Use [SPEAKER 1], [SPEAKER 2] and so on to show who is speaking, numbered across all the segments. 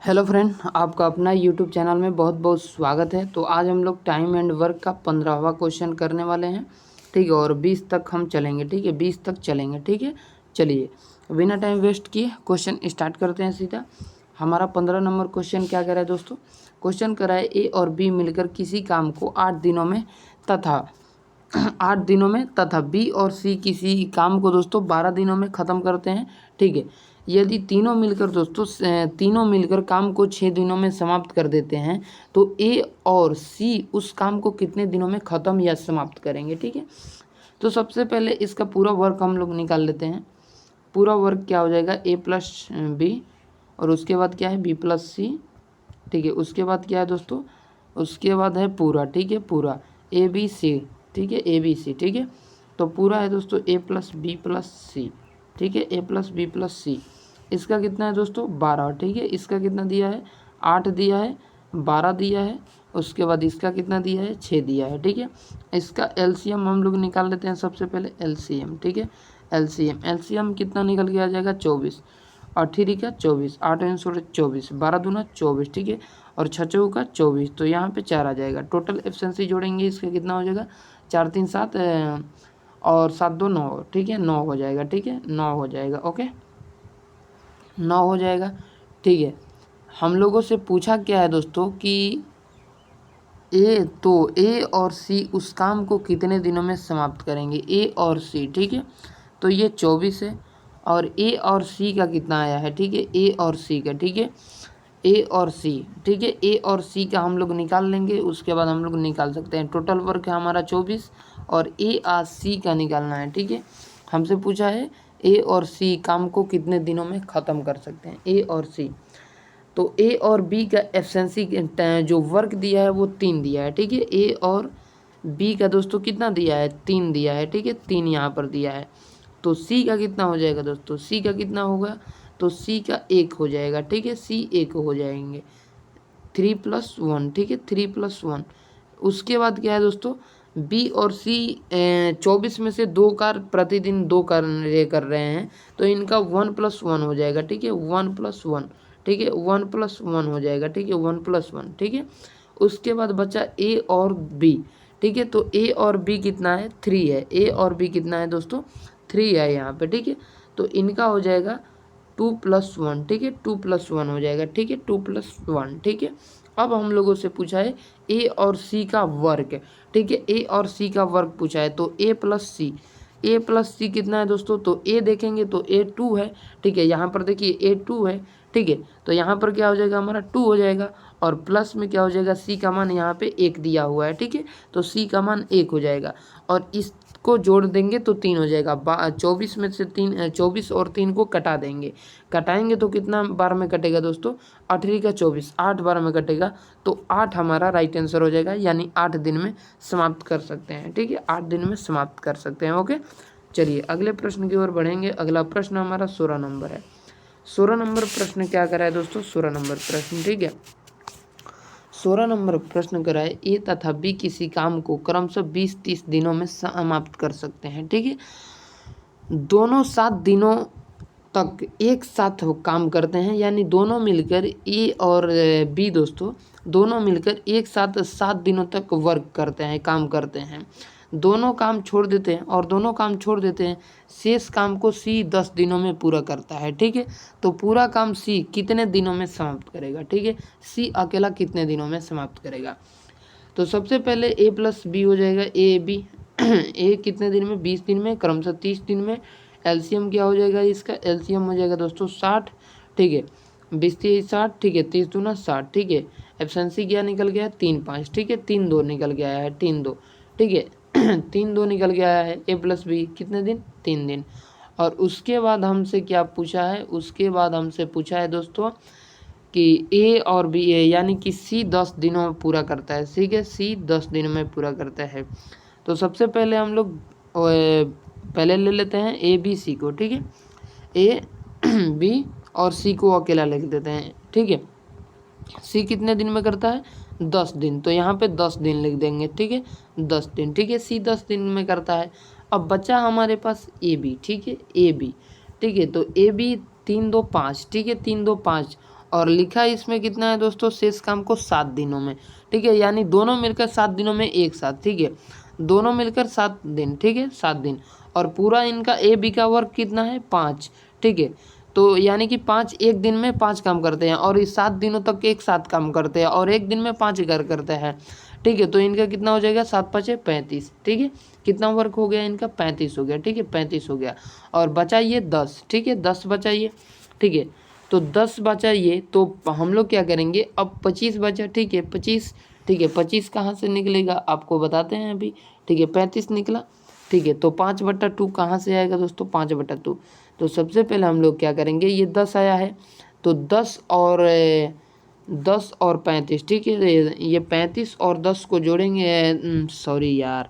[SPEAKER 1] Hello friend, आपका अपना YouTube channel में बहुत बहुत स्वागत है। तो आज हम लोग टाइम एंड वर्क का 15वां क्वेश्चन करने वाले हैं, ठीक है। और 20 तक हम चलेंगे, ठीक है, 20 तक चलेंगे, ठीक है। चलिए बिना टाइम वेस्ट किए क्वेश्चन स्टार्ट करते हैं सीधा। हमारा 15 नंबर क्वेश्चन क्या कह रहा है दोस्तों। क्वेश्चन करा है ए और बी मिलकर किसी काम को 8 दिनों में तथा 8 दिनों में बी और सी किसी काम को दोस्तों 12 दिनों में ख़त्म करते हैं, ठीक है। यदि तीनों मिलकर दोस्तों तीनों मिलकर काम को 6 दिनों में समाप्त कर देते हैं तो ए और सी उस काम को कितने दिनों में ख़त्म या समाप्त करेंगे, ठीक है। तो सबसे पहले इसका पूरा वर्क हम लोग निकाल लेते हैं। पूरा वर्क क्या हो जाएगा, ए प्लस बी और उसके बाद क्या है बी प्लस सी, ठीक है। उसके बाद क्या है दोस्तों, उसके बाद है पूरा, ठीक है, पूरा ए बी सी, ठीक है, ए बी सी, ठीक है। तो पूरा है दोस्तों ए प्लस बी प्लस सी, ठीक है, ए प्लस बी प्लस सी। इसका कितना है दोस्तों 12, ठीक है। इसका कितना दिया है 8 दिया है, 12 दिया है। उसके बाद इसका कितना दिया है 6 दिया है, ठीक है। इसका एलसीएम हम लोग निकाल लेते हैं सबसे पहले, एलसीएम, ठीक है। एलसीएम कितना निकल के आ जाएगा 24, 8 का 24, 8 और 24, 12 दूना 24, ठीक है। और 6 का 24, तो यहाँ पे 4 आ जाएगा। टोटल एफिशिएंसी जोड़ेंगे इसका कितना हो जाएगा 4 3 7 और 7 2 9, ठीक है, 9 हो जाएगा, ठीक है, 9 हो जाएगा, ओके, 9 हो जाएगा, ठीक है। हम लोगों से पूछा क्या है दोस्तों कि ए और सी उस काम को कितने दिनों में समाप्त करेंगे, ए और सी, ठीक है। तो ये 24 है और ए और सी का कितना आया है, ठीक है, ए और सी का, ठीक है, ए और सी, ठीक है। ए और सी का हम लोग निकाल लेंगे, उसके बाद हम लोग निकाल सकते हैं। टोटल वर्क है हमारा 24 और ए और सी का निकालना है, ठीक है। हमसे पूछा है ए और सी काम को कितने दिनों में ख़त्म कर सकते हैं, ए और सी। तो ए और बी का एफिशिएंसी जो वर्क दिया है वो 3 दिया है, ठीक है। ए और बी का दोस्तों कितना दिया है 3 दिया है, ठीक है, 3 यहाँ पर दिया है। तो सी का कितना हो जाएगा दोस्तों, सी का कितना होगा, तो सी का 1 हो जाएगा, ठीक है, सी 1 हो जाएंगे, 3 + 1, ठीक है, 3 + 1। उसके बाद क्या है दोस्तों, बी और सी 24 में से 2 कार्य प्रतिदिन 2 कार्य कर रहे हैं, तो इनका 1 + 1 हो जाएगा, ठीक है, 1 + 1, ठीक है, 1 + 1 हो जाएगा, ठीक है, 1 + 1, ठीक है। उसके बाद बचा ए और बी, ठीक है। तो ए और बी कितना है 3 है, ए और बी कितना है दोस्तों 3 है यहाँ पे, ठीक है। तो इनका हो जाएगा 2 + 1, ठीक है, 2 + 1 हो जाएगा, ठीक है, 2 + 1, ठीक है। अब हम लोगों से पूछा है ए और सी का वर्क, ठीक है, ए और सी का वर्क पूछा है। तो ए प्लस सी, ए प्लस सी कितना है दोस्तों, तो ए देखेंगे तो ए 2 है, ठीक है। यहाँ पर देखिए ए 2 है, ठीक है। तो यहाँ पर क्या हो जाएगा हमारा 2 हो जाएगा और प्लस में क्या हो जाएगा सी का मान यहाँ पे 1 दिया हुआ है, ठीक है। तो सी का मान 1 हो जाएगा और इसको जोड़ देंगे तो 3 हो जाएगा। 24 में से 3, 24 और 3 को कटा देंगे, कटाएंगे तो कितना बार में कटेगा दोस्तों 8 का 24, 8 बार में कटेगा। तो 8 हमारा राइट आंसर हो जाएगा, यानी 8 दिन में समाप्त कर सकते हैं, ठीक है, 8 दिन में समाप्त कर सकते हैं, ओके। चलिए अगले प्रश्न की ओर बढ़ेंगे। अगला प्रश्न हमारा 16 नंबर है। 16 नंबर प्रश्न क्या करा है दोस्तों, 16 नंबर प्रश्न, ठीक है। 16 नंबर प्रश्न करा है ए तथा बी किसी काम को क्रमशः 20-30 दिनों में समाप्त कर सकते हैं, ठीक है। दोनों 7 दिनों तक एक साथ वो काम करते हैं, यानी दोनों मिलकर ए और बी दोस्तों दोनों मिलकर एक साथ 7 दिनों तक वर्क करते हैं, काम करते हैं। दोनों काम छोड़ देते हैं और दोनों काम छोड़ देते हैं, शेष काम को सी 10 दिनों में पूरा करता है, ठीक है। तो पूरा काम सी कितने दिनों में समाप्त करेगा, ठीक है, सी अकेला कितने दिनों में समाप्त करेगा। तो सबसे पहले ए प्लस बी हो जाएगा, ए बी ए कितने दिन में 20 दिन में, क्रमशः 30 दिन में। एलसीएम क्या हो जाएगा इसका, एलसीएम हो जाएगा दोस्तों 60, ठीक है, 20 30 60, ठीक है, 30 दूना 60, ठीक है। एफिशिएंसी क्या निकल गया 3 5, ठीक है, 3 2 निकल के आया है, 3 2, ठीक है 3 2 निकल के आया है। ए प्लस बी कितने दिन 3 दिन। और उसके बाद हमसे क्या पूछा है, उसके बाद हमसे पूछा है दोस्तों कि ए और बी यानी कि सी 10 दिनों में पूरा करता है, ठीक है, सी 10 दिन में पूरा करता है। तो सबसे पहले हम लोग पहले ले लेते हैं ए बी सी को, ठीक है, ए बी और सी को अकेला लिख देते हैं, ठीक है। सी कितने दिन में करता है 10 दिन, तो यहाँ पे 10 दिन लिख देंगे, ठीक है, 10 दिन, ठीक है, सी 10 दिन में करता है। अब बचा हमारे पास ए बी, ठीक है, ए बी, ठीक है। तो ए बी 3 2 5, ठीक है, 3 2 5 और लिखा इसमें कितना है दोस्तों, शेष काम को 7 दिनों में, ठीक है, यानी दोनों मिलकर 7 दिनों में एक साथ, ठीक है, दोनों मिलकर 7 दिन, ठीक है, 7 दिन। और पूरा इनका ए बी का वर्क कितना है, 5, ठीक है। तो यानी कि 5 एक दिन में 5 काम करते हैं और इस 7 दिनों तक एक साथ काम करते हैं और एक दिन में 5 घर करते हैं, ठीक है। तो इनका कितना हो जाएगा, 7 5 35, ठीक है। कितना वर्क हो गया इनका, 35 हो गया, ठीक है, 35 हो गया। और बचा ये 10, ठीक है, 10 बचा ये, ठीक है। तो 10 बचा ये, तो हम लोग क्या करेंगे, अब 25 बचा, ठीक है, 25, ठीक है। 25 कहाँ से निकलेगा आपको बताते हैं अभी, ठीक है, 35 निकला, ठीक है। तो 5/2 कहाँ से आएगा दोस्तों, 5/2। तो सबसे पहले हम लोग क्या करेंगे, ये 10 आया है तो 10 और 35, ठीक है। ये 35 और 10 को जोड़ेंगे, सॉरी यार,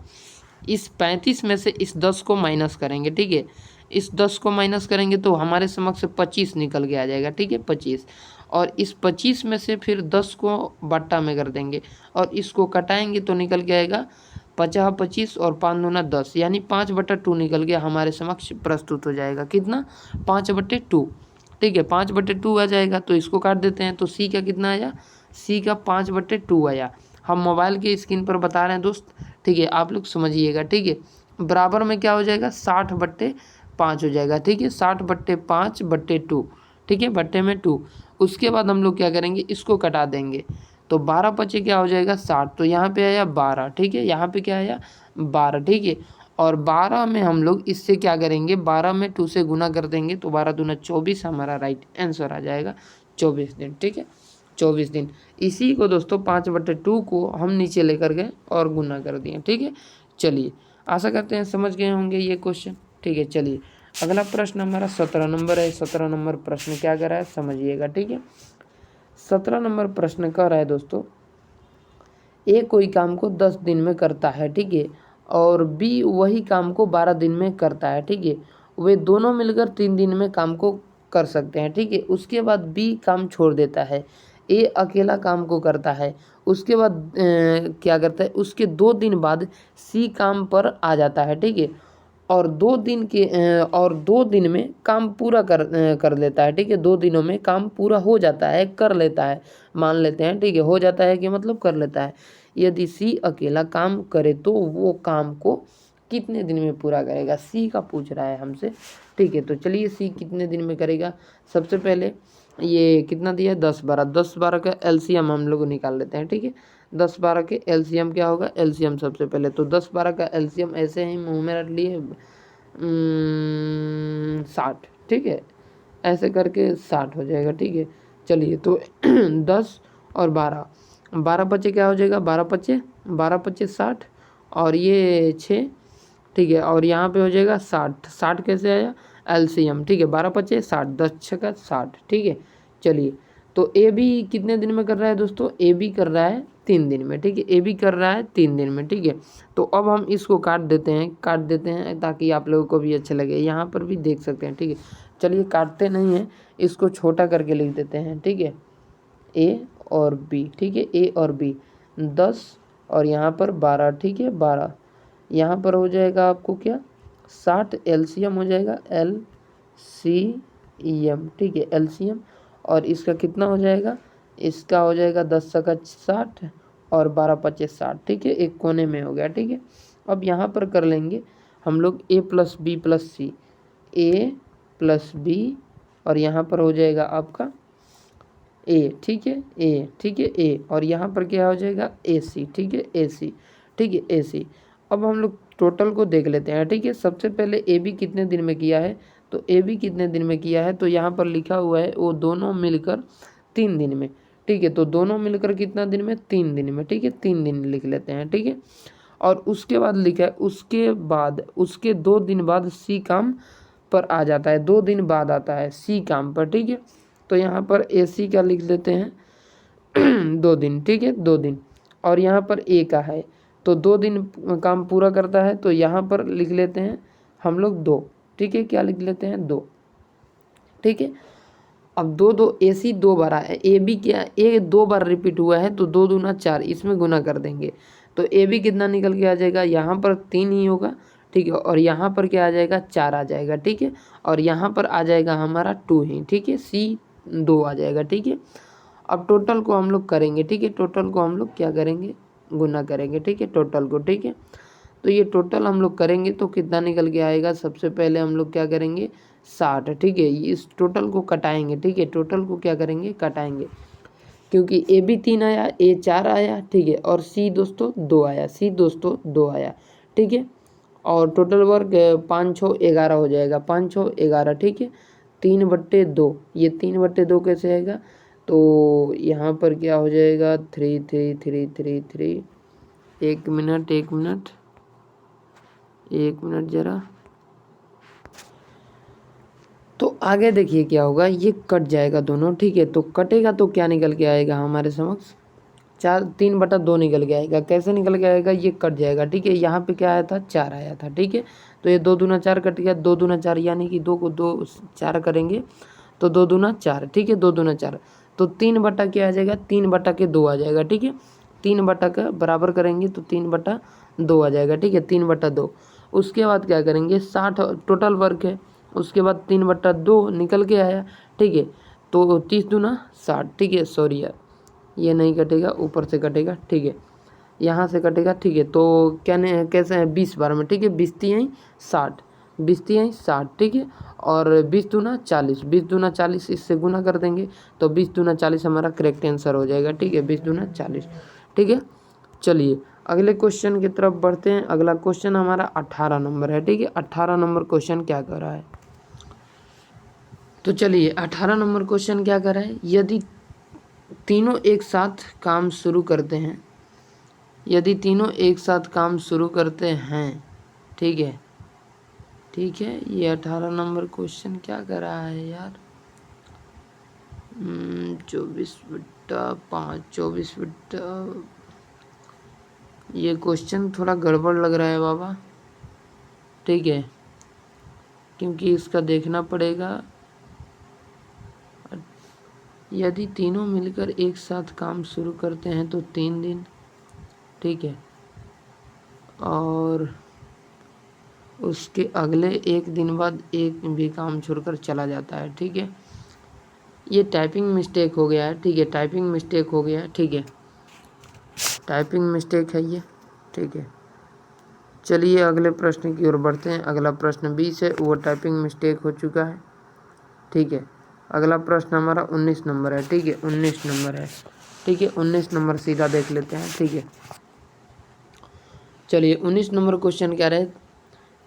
[SPEAKER 1] इस 35 में से इस 10 को माइनस करेंगे, ठीक है। इस 10 को माइनस करेंगे तो हमारे समक्ष 25 निकल के आ जाएगा, ठीक है, 25। और इस 25 में से फिर 10 को बट्टा में कर देंगे और इसको कटाएंगे तो निकल के आएगा 50 25 और 5 दूना 10, यानी 5/2 निकल के हमारे समक्ष प्रस्तुत हो जाएगा। कितना, 5/2, ठीक है, 5/2 आ जाएगा। तो इसको काट देते हैं तो सी का कितना आया, सी का 5/2 आया। हम मोबाइल के स्क्रीन पर बता रहे हैं दोस्त, ठीक है, आप लोग समझिएगा, ठीक है। बराबर में क्या हो जाएगा, 60/5 हो जाएगा, ठीक है, 60/5/2, ठीक है, बट्टे में 2। उसके बाद हम लोग क्या करेंगे, इसको कटा देंगे तो 12 पचे क्या हो जाएगा, 60। तो यहाँ पे आया 12, ठीक है, यहाँ पे क्या आया 12, ठीक है। और 12 में हम लोग इससे क्या करेंगे, 12 में 2 से गुना कर देंगे तो 12 दूना 24 हमारा राइट आंसर आ जाएगा, 24 दिन, ठीक है, 24 दिन। इसी को दोस्तों 5/2 को हम नीचे लेकर गए और गुना कर दिए, ठीक है। चलिए, आशा करते हैं समझ गए होंगे ये क्वेश्चन, ठीक है। चलिए अगला प्रश्न हमारा 17 नंबर है। 17 नंबर प्रश्न क्या कर रहा है समझिएगा, ठीक है। 17 नंबर प्रश्न कह रहा है दोस्तों, ए कोई काम को 10 दिन में करता है, ठीक है, और बी वही काम को 12 दिन में करता है, ठीक है। वे दोनों मिलकर 3 दिन में काम को कर सकते हैं, ठीक है। उसके बाद बी काम छोड़ देता है, ए अकेला काम को करता है। उसके बाद क्या करता है, उसके 2 दिन बाद सी काम पर आ जाता है, ठीक है, और 2 दिन में काम पूरा कर लेता है, ठीक है। 2 दिनों में काम पूरा हो जाता है, कर लेता है, मान लेते हैं, ठीक है। हो जाता है कि मतलब कर लेता है। यदि सी अकेला काम करे तो वो काम को कितने दिन में पूरा करेगा, सी का पूछ रहा है हमसे, ठीक है। तो चलिए सी कितने दिन में करेगा, सबसे पहले ये कितना दिया है, 10 12, 10 12 का एलसीएम हम लोग निकाल लेते हैं, ठीक है। 10 12 के एलसीएम क्या होगा, एलसीएम सबसे पहले तो 10 12 का एलसीएम ऐसे ही मुँह में रख लिए 60, ठीक है, ऐसे करके 60 हो जाएगा, ठीक है। चलिए तो 10 और 12, 12 पचे क्या हो जाएगा, 12 पचे 60 और ये 6, ठीक है, और यहाँ पे हो जाएगा 60, 60 कैसे आया, एलसीएम, ठीक है, 12 पचे 60, 10 छक्का 60, ठीक है। चलिए तो ए बी कितने दिन में कर रहा है दोस्तों, ए बी कर रहा है 3 दिन में, ठीक है, ए बी कर रहा है 3 दिन में, ठीक है। तो अब हम इसको काट देते हैं ताकि आप लोगों को भी अच्छा लगे, यहाँ पर भी देख सकते हैं, ठीक है। चलिए काटते नहीं हैं, इसको छोटा करके लिख देते हैं, ठीक है, ए और बी, ठीक है, ए और बी 10 और यहाँ पर 12, ठीक है, 12 यहाँ पर हो जाएगा आपको क्या 60, एलसीएम हो जाएगा LCM, ठीक है, एलसीएम। और इसका कितना हो जाएगा, इसका हो जाएगा 10 का 60 और 12 पचे 60, ठीक है, एक कोने में हो गया, ठीक है। अब यहाँ पर कर लेंगे हम लोग A + B + C, A + B और यहाँ पर हो जाएगा आपका A, ठीक है, A, ठीक है, A और यहाँ पर क्या हो जाएगा AC, ठीक है, AC, ठीक है, AC। अब हम लोग टोटल को देख लेते हैं, ठीक है। सबसे पहले ए बी कितने दिन में किया है, तो ए बी कितने दिन में किया है, तो यहाँ पर लिखा हुआ है वो दोनों मिलकर 3 दिन में, ठीक है। तो दोनों मिलकर कितना दिन में, 3 दिन में, ठीक है, 3 दिन लिख लेते हैं, ठीक है। और उसके बाद लिखा है उसके 2 दिन बाद सी काम पर आ जाता है, 2 दिन बाद आता है सी काम पर, ठीक है। तो यहाँ पर ए सी का लिख लेते हैं 2 दिन, ठीक है, 2 दिन। और यहाँ पर ए का है तो 2 दिन काम पूरा करता है, तो यहाँ पर लिख लेते हैं हम लोग 2, ठीक है, क्या लिख लेते हैं 2, ठीक है। अब 2 2 ए सी 2 बार है, ए बी क्या ए 2 बार रिपीट हुआ है तो 2 दूना 4, इसमें गुना कर देंगे तो ए बी कितना निकल के आ जाएगा, यहाँ पर 3 ही होगा, ठीक है, और यहाँ पर क्या आ जाएगा 4 आ जाएगा, ठीक है, और यहाँ पर आ जाएगा हमारा 2 ही, ठीक है, सी 2 आ जाएगा, ठीक है। अब टोटल को हम लोग करेंगे, ठीक है, टोटल को हम लोग क्या करेंगे, गुना करेंगे, ठीक है, टोटल को, ठीक है। तो ये टोटल हम लोग करेंगे तो कितना निकल के आएगा, सबसे पहले हम लोग क्या करेंगे 60, ठीक है। इस टोटल को कटाएंगे, ठीक है, टोटल को क्या करेंगे कटाएंगे, क्योंकि ए भी 3 आया, ए 4 आया, ठीक है, और सी दोस्तों 2 आया, सी दोस्तों 2 आया, ठीक है। और टोटल वर्क 5 6 11 हो जाएगा, 5 6 11, ठीक है। 3/2, ये 3/2 कैसे आएगा, तो यहाँ पर क्या हो जाएगा 3 3 3 3 3, एक मिनट ज़रा, तो आगे देखिए क्या होगा, ये कट जाएगा दोनों, ठीक है। तो कटेगा तो क्या निकल के आएगा हमारे समक्ष, 3/2 निकल के आएगा। कैसे निकल के आएगा, ये कट जाएगा, ठीक है। यहाँ पे क्या आया था 4 आया था, ठीक है। तो ये 2 दूना 4 कट गया, 2 दूना 4 यानी कि 2 को 2 4 करेंगे तो 2 दूना 4, ठीक है, 2 दूना 4, तो 3 क्या आ जाएगा, 3/2 आ जाएगा, ठीक है। 3 का बराबर करेंगे तो 3/2 आ जाएगा, ठीक है, 3/2। उसके बाद क्या करेंगे 60 टोटल वर्क है, उसके बाद 3/2 निकल के आया, ठीक है। तो 30 दूना 60, ठीक है, सॉरी यार ये नहीं कटेगा, ऊपर से कटेगा, ठीक है, यहाँ से कटेगा, ठीक है। तो क्या नहीं कैसे है 20 बार में, ठीक है, 20 3 60, 20 3 60, ठीक है। और 20 दूना 40, 20 दूना 40 इससे गुना कर देंगे तो 20 दूना 40 हमारा करेक्ट आंसर हो जाएगा, ठीक है, 20 दूना 40, ठीक है। चलिए अगले क्वेश्चन की तरफ बढ़ते हैं। अगला क्वेश्चन हमारा 18 नंबर है, ठीक है। 18 नंबर क्वेश्चन क्या कर रहा है, तो चलिए 18 नंबर क्वेश्चन क्या कर रहा है, यदि तीनों एक साथ काम शुरू करते हैं, यदि तीनों एक साथ काम शुरू करते हैं, ठीक है, ठीक है। ये 18 नंबर क्वेश्चन क्या कर रहा है यार, 24/5, 24/, ये क्वेश्चन थोड़ा गड़बड़ लग रहा है बाबा, ठीक है, क्योंकि इसका देखना पड़ेगा। यदि तीनों मिलकर एक साथ काम शुरू करते हैं तो 3 दिन, ठीक है, और उसके अगले 1 दिन बाद एक भी काम छोड़कर चला जाता है, ठीक है। ये टाइपिंग मिस्टेक हो गया है, ठीक है, टाइपिंग मिस्टेक हो गया है, ठीक है, टाइपिंग मिस्टेक है ये, ठीक है। चलिए अगले प्रश्न की ओर बढ़ते हैं। अगला प्रश्न 20 है, वो टाइपिंग मिस्टेक हो चुका है, ठीक है। अगला प्रश्न हमारा 19 नंबर है, ठीक है, 19 नंबर है, ठीक है। 19 नंबर सीधा देख लेते हैं, ठीक है। चलिए 19 नंबर क्वेश्चन क्या रहे,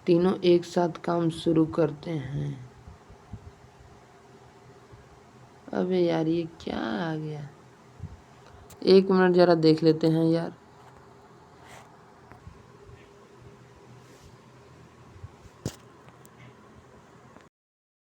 [SPEAKER 1] तीनों एक साथ काम शुरू करते हैं, अबे यार ये क्या आ गया, एक मिनट ज़रा देख लेते हैं यार।